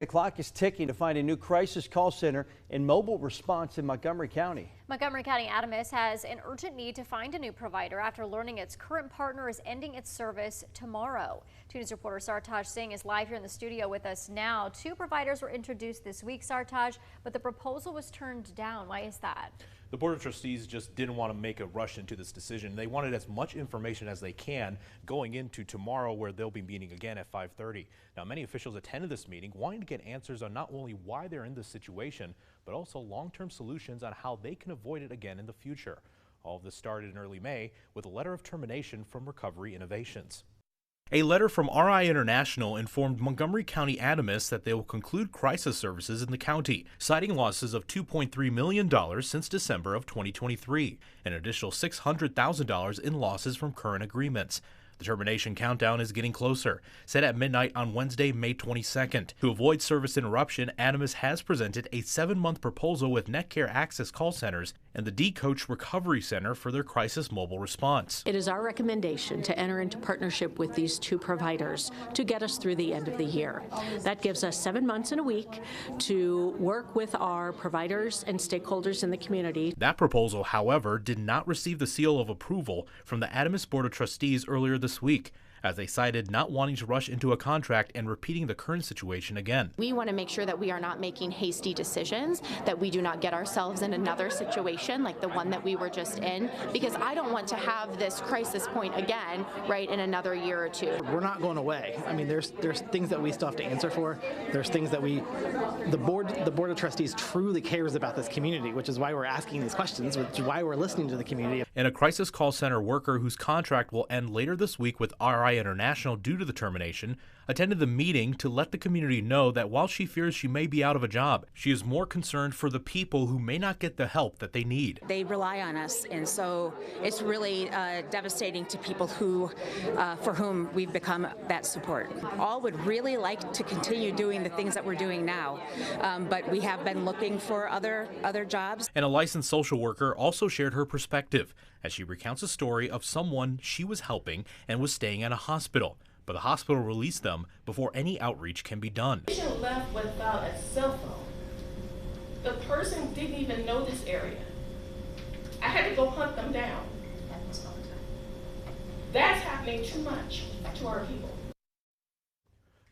The clock is ticking to find a new crisis call center and mobile response in Montgomery County. Montgomery County ADAMHS has an urgent need to find a new provider after learning its current partner is ending its service tomorrow. 2 News reporter Sartaj Singh is live here in the studio with us now. 2 providers were introduced this week, Sartaj, but the proposal was turned down. Why is that? The Board of Trustees just didn't want to make a rush into this decision. They wanted as much information as they can going into tomorrow, where they'll be meeting again at 5:30. Now, many officials attended this meeting wanting to get answers on not only why they're in this situation, but also long-term solutions on how they can avoid it again in the future. All of this started in early May with a letter of termination from Recovery Innovations. A letter from RI International informed Montgomery County ADAMHS that they will conclude crisis services in the county, citing losses of $2.3 million since December of 2023, an additional $600,000 in losses from current agreements. The termination countdown is getting closer, set at midnight on Wednesday, May 22nd. To avoid service interruption, ADAMHS has presented a 7-month proposal with NetCare Access call centers and the D-Coach Recovery Center for their crisis mobile response. It is our recommendation to enter into partnership with these 2 providers to get us through the end of the year. That gives us 7 months and a week to work with our providers and stakeholders in the community. That proposal, however, did not receive the seal of approval from the ADAMHS Board of Trustees earlier this week, as they cited not wanting to rush into a contract and repeating the current situation again. We want to make sure that we are not making hasty decisions, that we do not get ourselves in another situation like the one that we were just in, because I don't want to have this crisis point again, right, in another year or 2. We're not going away. I mean, there's things that we still have to answer for. There's things that the board of trustees truly cares about this community, which is why we're asking these questions, which is why we're listening to the community. And a crisis call center worker whose contract will end later this week with RI International due to the termination attended the meeting to let the community know that while she fears she may be out of a job, she is more concerned for the people who may not get the help that they need. They rely on us, and so it's really devastating to people who, for whom we've become that support. All would really like to continue doing the things that we're doing now, but we have been looking for other jobs. And a licensed social worker also shared her perspective as she recounts a story of someone she was helping and was staying at a hospital. But the hospital released them before any outreach can be done. The patient left without a cell phone. The person didn't even know this area. I had to go hunt them down. That's happening too much to our people.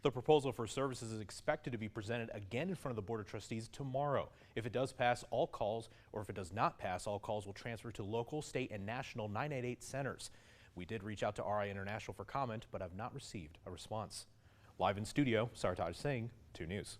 The proposal for services is expected to be presented again in front of the Board of Trustees tomorrow. If it does pass, all calls, or if it does not pass, all calls will transfer to local, state, and national 988 centers. We did reach out to RI International for comment, but have not received a response. Live in studio, Sartaj Singh, 2 News.